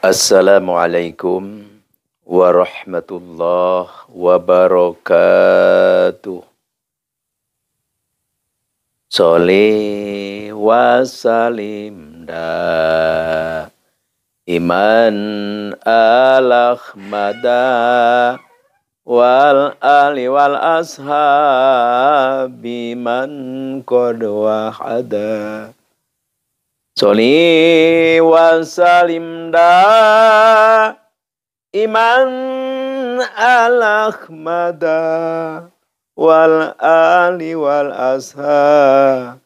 Assalamualaikum warahmatullahi wabarakatuh. Sholli wa salim da iman al-ahmada wal ali wal ashabi man qad wahada. Sholli wa salim da iman al-ahmada wal ali wal ashabi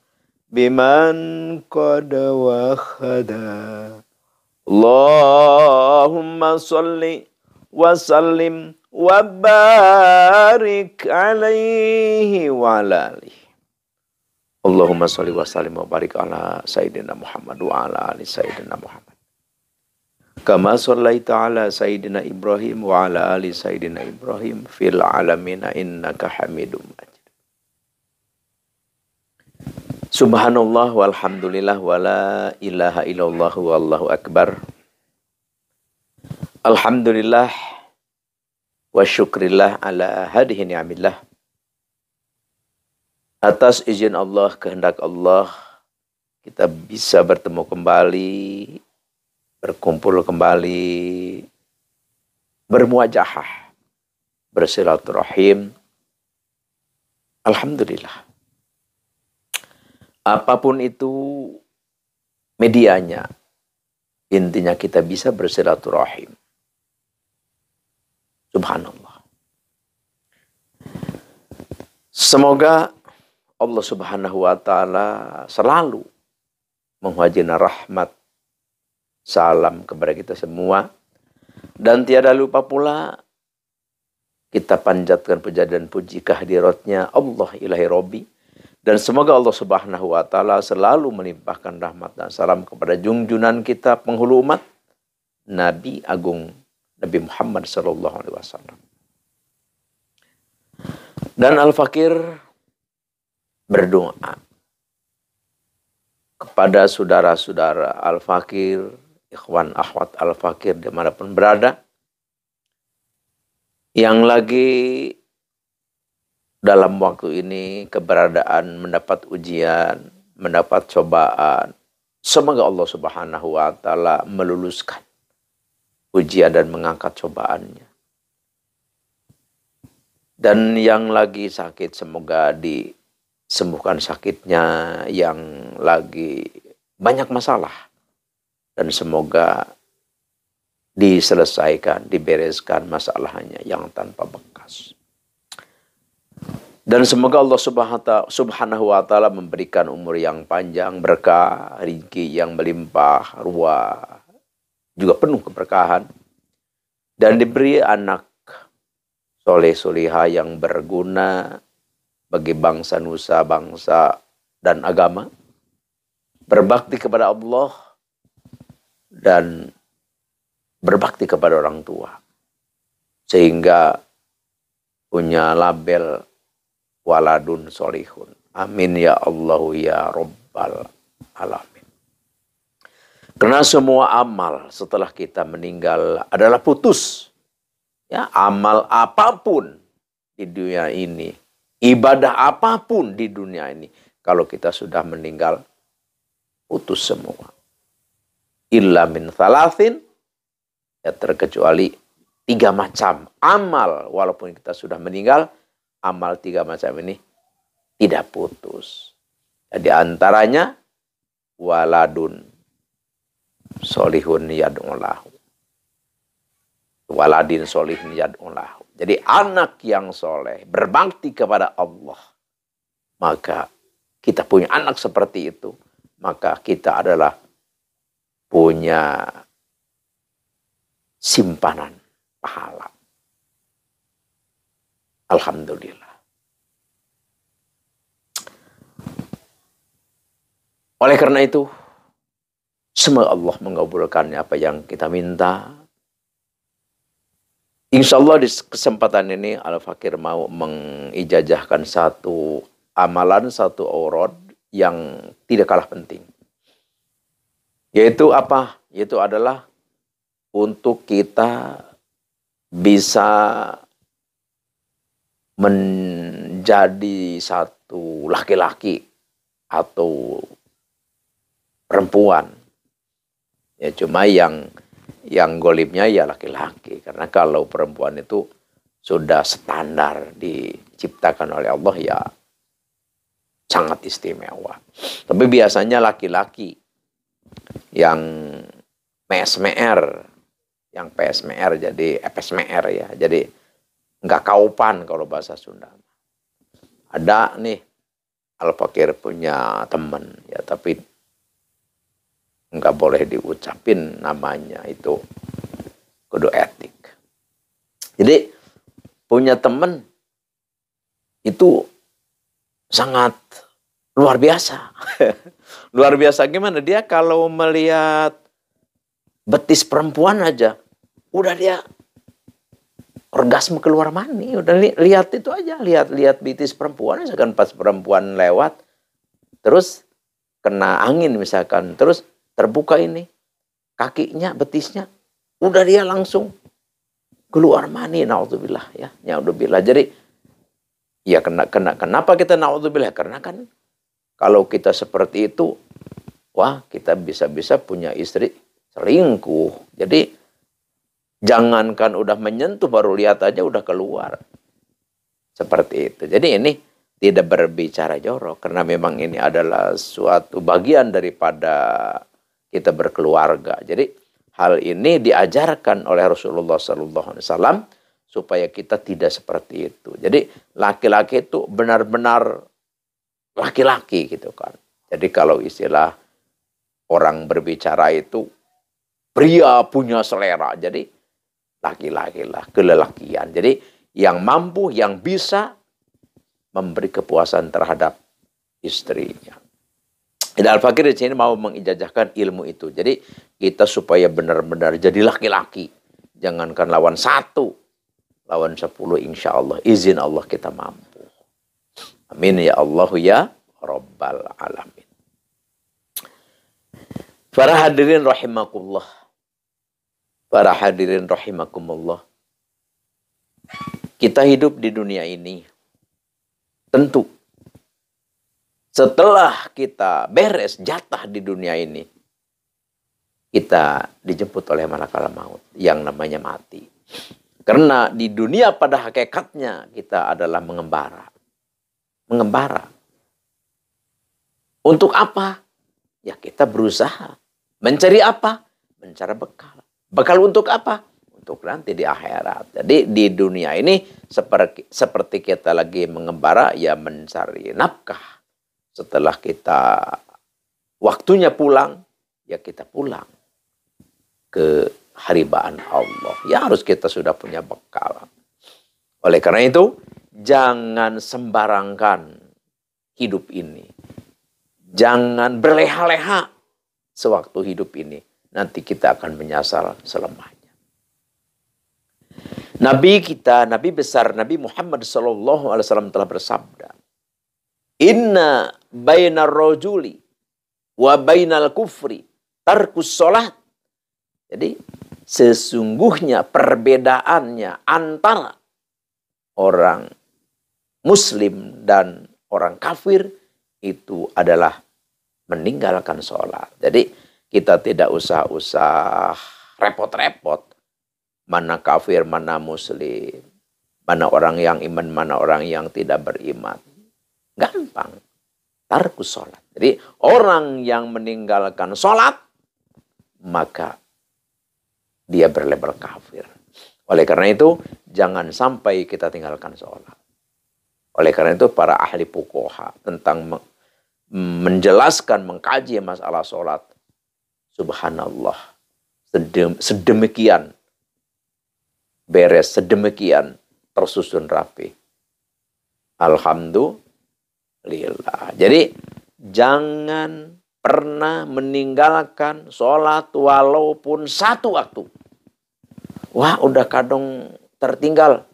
man qad wahada. Allahumma sholli wa sallim wa barik alaihi wa ala alihi. Allahumma sholli wa sallim wa barik ala Sayyidina Muhammad wa ala ali Sayyidina Muhammad. Kama shallaita ala Sayyidina Ibrahim wa ala ali Sayyidina Ibrahim fil alamina innaka hamidum majid. Subhanallah walhamdulillah wa la ilaha illallah wallahu akbar. Alhamdulillah wa syukrillah ala hadihi ni'amillah. Atas izin Allah, kehendak Allah, kita bisa bertemu kembali, berkumpul kembali, bermuajahah, bersilaturahim. Alhamdulillah. Apapun itu medianya, intinya kita bisa bersilaturahim. Subhanallah. Semoga Allah Subhanahu wa ta'ala selalu menghajina rahmat, salam kepada kita semua. Dan tiada lupa pula kita panjatkan puja dan puji kehadiratnya Allah ilahi Rabbi. Dan semoga Allah Subhanahu wa ta'ala selalu melimpahkan rahmat dan salam kepada junjunan kita penghulu umat, Nabi Agung Nabi Muhammad sallallahu alaihi wasallam. Dan Al-Fakir berdoa kepada saudara-saudara Al-Fakir, ikhwan akhwat Al-Fakir dimanapun berada, yang lagi dalam waktu ini keberadaan mendapat ujian, mendapat cobaan. Semoga Allah Subhanahu wa ta'ala meluluskan ujian dan mengangkat cobaannya. Dan yang lagi sakit semoga disembuhkan sakitnya, yang lagi banyak masalah, dan semoga diselesaikan, dibereskan masalahnya yang tanpa bekas. Dan semoga Allah Subhanahu wa ta'ala memberikan umur yang panjang, berkah, rezeki yang melimpah, ruah, juga penuh keberkahan, dan diberi anak soleh-solihah yang berguna bagi bangsa, nusa, bangsa, dan agama, berbakti kepada Allah, dan berbakti kepada orang tua, sehingga punya label waladun solihun. Amin ya Allah ya Rabbal alamin. Karena semua amal setelah kita meninggal adalah putus. Ya, amal apapun di dunia ini, ibadah apapun di dunia ini, kalau kita sudah meninggal, putus semua. Illa min thalathin, ya terkecuali 3 macam amal, walaupun kita sudah meninggal, amal 3 macam ini tidak putus. Di antaranya waladun solihun yad'ulahu. Waladin solihin yad'ulahu. Jadi anak yang soleh, berbakti kepada Allah. Maka kita punya anak seperti itu. Maka kita adalah punya simpanan pahala. Alhamdulillah. Oleh karena itu, semoga Allah mengabulkan apa yang kita minta. Insya Allah di kesempatan ini Al-Fakir mau mengijazahkan satu amalan, satu aurad yang tidak kalah penting. Yaitu apa? Yaitu adalah untuk kita bisa menjadi satu laki-laki atau perempuan. Ya cuma yang golibnya ya laki-laki. Karena kalau perempuan itu sudah standar diciptakan oleh Allah ya sangat istimewa. Tapi biasanya laki-laki yang PSMR, jadi FSMR ya, jadi nggak kaupan kalau bahasa Sunda. Ada nih Al-Fakir punya teman ya, tapi nggak boleh diucapin namanya, itu kudu etik. Jadi punya teman itu sangat luar biasa. Luar biasa gimana? Dia kalau melihat betis perempuan aja, udah dia orgasme keluar mani. Udah lihat itu aja, lihat betis perempuan. Misalkan pas perempuan lewat, terus kena angin misalkan, terus terbuka ini kakinya, betisnya, udah dia langsung keluar mani. Naudzubillah ya, naudzubillah. Jadi ya kenapa kita naudzubillah? Karena kan kalau kita seperti itu, wah kita bisa-bisa punya istri selingkuh. Jadi jangankan udah menyentuh, baru lihat aja udah keluar. Seperti itu. Jadi ini tidak berbicara jorok, karena memang ini adalah suatu bagian daripada kita berkeluarga. Jadi hal ini diajarkan oleh Rasulullah SAW supaya kita tidak seperti itu. Jadi laki-laki itu benar-benar laki-laki gitu kan. Jadi kalau istilah orang berbicara itu pria punya selera. Jadi laki-laki lah, kelelakian. Jadi yang mampu, yang bisa memberi kepuasan terhadap istrinya. Al-Fakir di sini mau mengijazahkan ilmu itu. Jadi kita supaya benar-benar jadi laki-laki. Jangankan lawan 1, lawan 10 insya Allah. Izin Allah kita mampu. Amin ya Allah ya Rabbal Alamin. Para hadirin rahimakumullah. Para hadirin rahimakumullah. Kita hidup di dunia ini. Tentu. Setelah kita beres jatah di dunia ini. Kita dijemput oleh malaikat maut. Yang namanya mati. Karena di dunia pada hakikatnya kita adalah mengembara. Mengembara. Untuk apa? Ya kita berusaha. Mencari apa? Mencari bekal. Bekal untuk apa? Untuk nanti di akhirat. Jadi di dunia ini seperti kita lagi mengembara, ya mencari nafkah. Setelah kita waktunya pulang, ya kita pulang ke haribaan Allah. Ya harus kita sudah punya bekal. Oleh karena itu, jangan sembarangkan hidup ini. Jangan berleha-leha sewaktu hidup ini. Nanti kita akan menyasar selamanya. Nabi kita, Nabi besar, Nabi Muhammad SAW telah bersabda, Inna bainar rajuli wa bainal kufri tarkus sholat. Jadi sesungguhnya perbedaannya antara orang muslim dan orang kafir itu adalah meninggalkan sholat. Jadi kita tidak usah repot-repot. Mana kafir, mana muslim. Mana orang yang iman, mana orang yang tidak beriman. Gampang. Tarkus sholat. Jadi orang yang meninggalkan sholat, maka dia berlabel kafir. Oleh karena itu, jangan sampai kita tinggalkan sholat. Oleh karena itu, para ahli fuqaha tentang menjelaskan, mengkaji masalah sholat. Subhanallah. Sedemikian beres, sedemikian tersusun rapi. Alhamdulillah. Jadi jangan pernah meninggalkan sholat walaupun 1 waktu. Wah udah kadang tertinggal.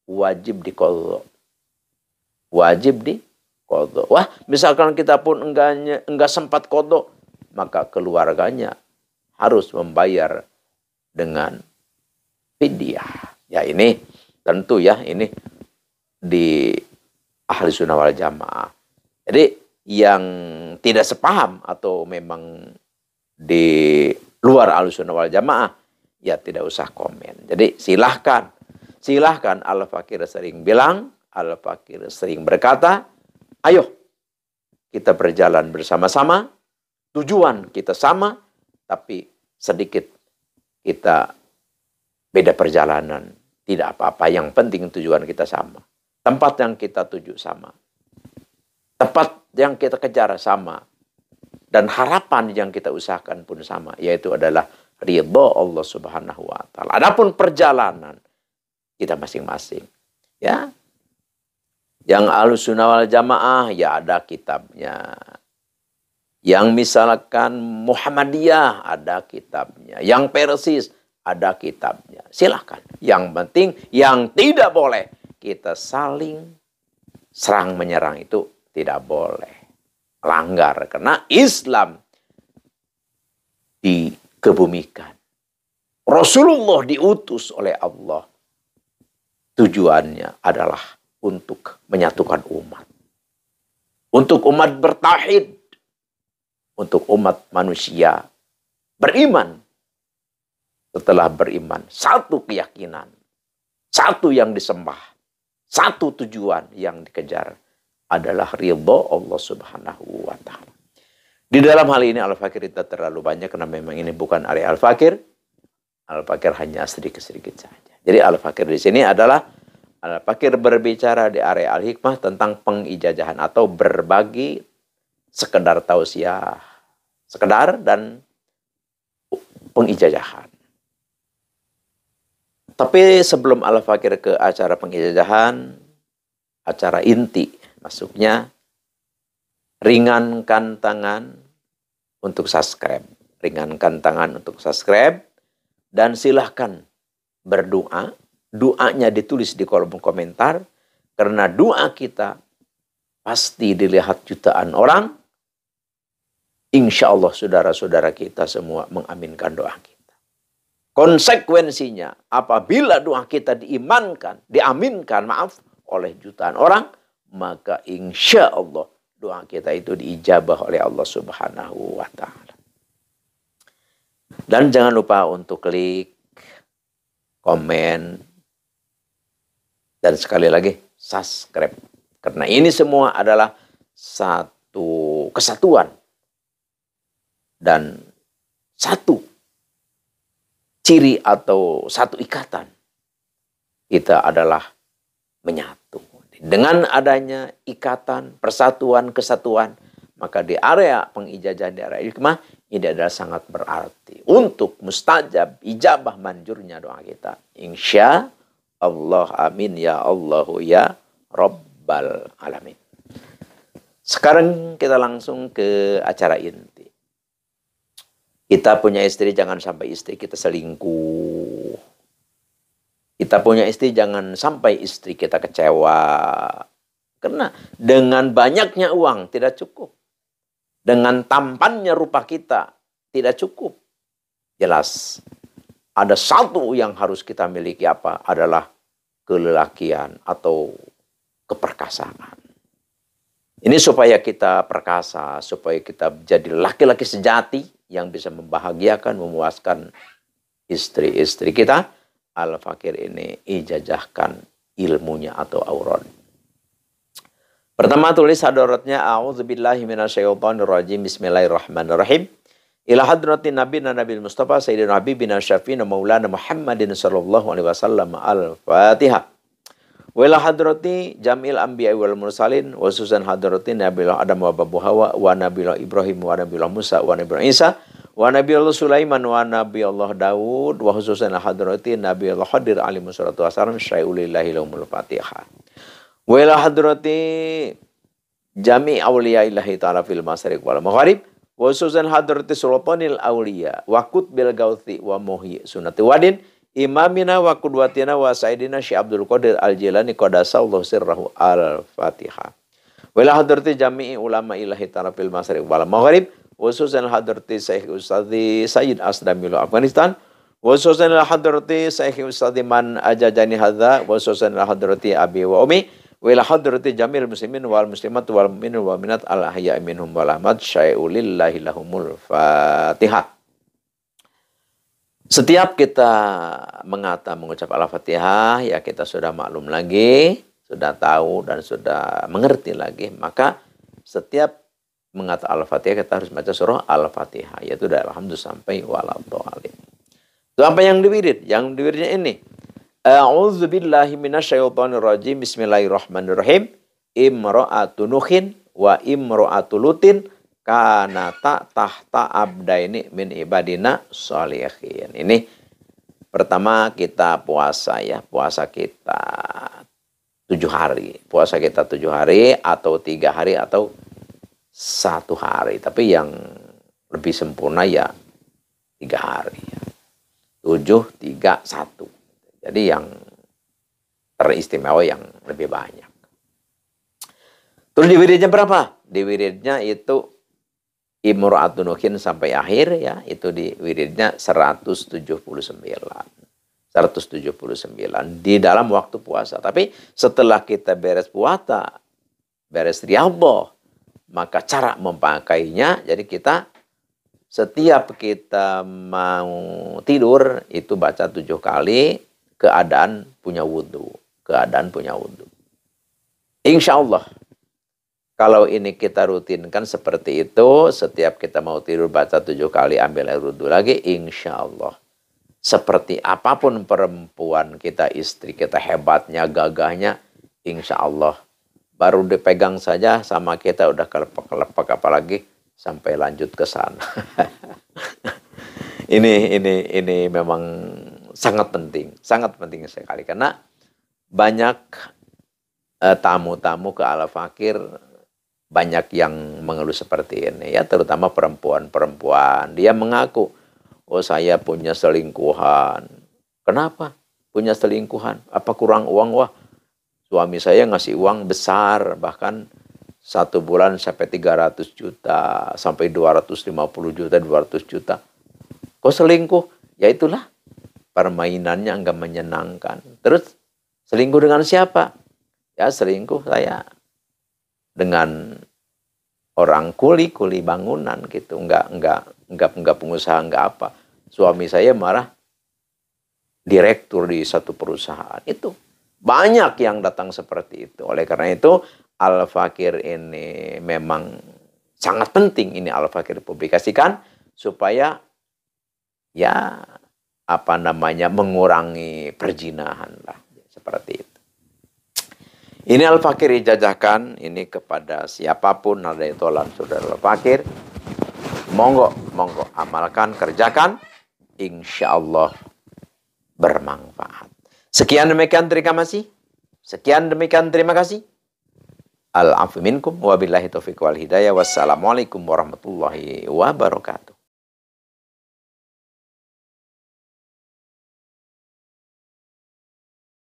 Wajib diqadha. Wajib diqadha. Wah misalkan kita pun enggak sempat qadha, maka keluarganya harus membayar dengan fidyah. Ya ini tentu ya, ini di ahli sunnah wal jamaah. Jadi yang tidak sepaham atau memang di luar ahli sunnah wal jamaah, ya tidak usah komen. Jadi silahkan Al-Fakir sering bilang, Al-Fakir sering berkata, ayo kita berjalan bersama-sama, tujuan kita sama, tapi sedikit kita beda perjalanan. Tidak apa-apa, yang penting tujuan kita sama. Tempat yang kita tuju sama. Tempat yang kita kejar sama. Dan harapan yang kita usahakan pun sama. Yaitu adalah ridha Allah Subhanahu wa ta'ala. Adapun perjalanan kita masing-masing. Ya. Yang Ahlussunnah wal Jamaah, ya ada kitabnya. Yang misalkan Muhammadiyah, ada kitabnya. Yang Persis, ada kitabnya. Silahkan. Yang penting, yang tidak boleh, kita saling serang menyerang itu tidak boleh. Melanggar. Karena Islam dikebumikan. Rasulullah diutus oleh Allah. Tujuannya adalah untuk menyatukan umat. Untuk umat bertauhid. Untuk umat manusia beriman. Setelah beriman, satu keyakinan. Satu yang disembah. Satu tujuan yang dikejar adalah ridha Allah Subhanahu wa ta'ala. Di dalam hal ini Al-Fakir tidak terlalu banyak karena memang ini bukan area Al-Fakir. Al-Fakir hanya sedikit-sedikit saja. Jadi Al-Fakir di sini adalah Al-Fakir berbicara di area Al-Hikmah tentang pengijazahan atau berbagi sekedar tausiah, sekedar dan pengijazahan. Tapi sebelum Al-Fakir ke acara pengijazahan, acara inti masuknya, ringankan tangan untuk subscribe. Ringankan tangan untuk subscribe. Dan silahkan berdoa. Doanya ditulis di kolom komentar. Karena doa kita pasti dilihat jutaan orang. Insya Allah saudara-saudara kita semua mengaminkan doa kita. Konsekuensinya apabila doa kita diaminkan oleh jutaan orang, maka insya Allah doa kita itu diijabah oleh Allah Subhanahu wa ta'ala. Dan jangan lupa untuk klik, komen, dan sekali lagi subscribe. Karena ini semua adalah satu kesatuan. Dan satu ciri atau satu ikatan. Kita adalah menyatu. Dengan adanya ikatan, persatuan, kesatuan, maka di area pengijazahan, di area hikmah, ini adalah sangat berarti. Untuk mustajab, ijabah manjurnya doa kita. Insya Allah, amin ya Allahu ya Rabbal alamin. Sekarang kita langsung ke acara inti. Kita punya istri, jangan sampai istri kita selingkuh. Kita punya istri, jangan sampai istri kita kecewa. Karena dengan banyaknya uang tidak cukup. Dengan tampannya rupa kita tidak cukup. Jelas, ada satu yang harus kita miliki apa? Adalah kelelakian atau keperkasaan. Ini supaya kita perkasa, supaya kita jadi laki-laki sejati yang bisa membahagiakan, memuaskan istri-istri kita. Al-Fakir ini ijazahkan ilmunya atau aurat. Pertama tulis hadaratnya, a'udzubillahi minasyaitonirrajim, bismillahirrahmanirrahim. Ila hadratin Nabi Nabil Mustafa Sayyidina Habibina Syafi'ina Maulana Muhammadin sallallahu alaihi wasallam. Al-Fatihah. Wa ila hadrati jamil anbiya wal mursalin wa susan hadratin Nabilah Adam wa Abu Hawa wa Nabilah Ibrahim wa Nabilah Musa wa Nabilah Isa wa Nabilah Sulaiman wa Nabilah Daud wa khususan hadratin Nabilah Khadir alaihi wassalatu wassalam syai'ulillahi lahumul Fatihah. Wa ila hadrati jami awliya illahi ta'ala fil masyariq wal maghrib wa khususan hadrati sultanil awliya wa kutbil gauthi wa muhyi sunnati wadin imamina wa qudwatina wa sayyidina Syekh Abdul Qadir Al-Jilani qadasallahu sirrahu. Al-Fatihah. Wa ila hadrati jami'i ulama ilahi ta'ala fil masyariq wal maghrib khususan hadrati Syekh Ustadz Sayyid Asdamil Afghanistan Wa khususan ila hadrati Syekh Ustaz man ajajani hadza wa khususan ila hadrati abi wa ummi wa ila hadrati jamil muslimin wal muslimat wal mu'minin wal mu'minat al ahya'i minhum wal amwat syai'ulillahi lahumul Fatihah. Setiap kita mengucap Al-Fatihah, ya kita sudah maklum lagi, sudah tahu dan sudah mengerti lagi. Maka setiap mengatakan Al-Fatihah kita harus baca surah Al-Fatihah, yaitu dari Alhamdulillah sampai waladhdallin. Itu apa yang diwirid? Yang diwiridnya ini. A'udzubillahi minasyaitonirrajim. Bismillahirrahmanirrahim. Imra'atu Nuhin wa imra'atu Lutin kanata tahta abdaini min ibadina sholihin. Ini pertama kita puasa ya. Puasa kita 7 hari. Puasa kita 7 hari atau 3 hari atau 1 hari. Tapi yang lebih sempurna ya 3 hari. 7, 3, 1. Jadi yang teristimewa yang lebih banyak. Terus di wiridnya berapa? Di wiridnya itu Imra'atu Nuhin sampai akhir ya, itu di wiridnya 179. 179 di dalam waktu puasa. Tapi setelah kita beres puasa, beres riyadhah, maka cara memakainya, jadi kita setiap kita mau tidur itu baca 7 kali keadaan punya wudhu. Keadaan punya wudhu. Insya Allah. Kalau ini kita rutinkan seperti itu, setiap kita mau tidur baca 7 kali, ambil air wudhu lagi, insya Allah. Seperti apapun perempuan kita, istri kita hebatnya, gagahnya, insya Allah. Baru dipegang saja sama kita udah kelepek-kelepek, apalagi sampai lanjut ke sana. Ini memang sangat penting sekali. Karena banyak tamu-tamu ke Al-Fakir, banyak yang mengeluh seperti ini ya, terutama perempuan-perempuan. Dia mengaku, oh saya punya selingkuhan. Kenapa punya selingkuhan? Apa kurang uang? Wah, suami saya ngasih uang besar, bahkan 1 bulan sampai 300 juta, sampai 250 juta, 200 juta. Kok selingkuh? Ya itulah, permainannya enggak menyenangkan. Terus selingkuh dengan siapa? Ya selingkuh saya dengan orang kuli bangunan gitu, enggak pengusaha, enggak apa. Suami saya marah direktur di satu perusahaan. Itu banyak yang datang seperti itu. Oleh karena itu Al-Fakir ini memang sangat penting, ini Al-Fakir publikasikan supaya ya mengurangi perzinahan lah, seperti itu. Ini Al-Fakir dijajahkan ini kepada siapapun nadaitul saudara Al-Fakir. Monggo amalkan, kerjakan, insya Allah bermanfaat. Sekian demikian terima kasih. Al-afu minkum wabillahi taufiq wal hidayah. Wassalamualaikum warahmatullahi wabarakatuh.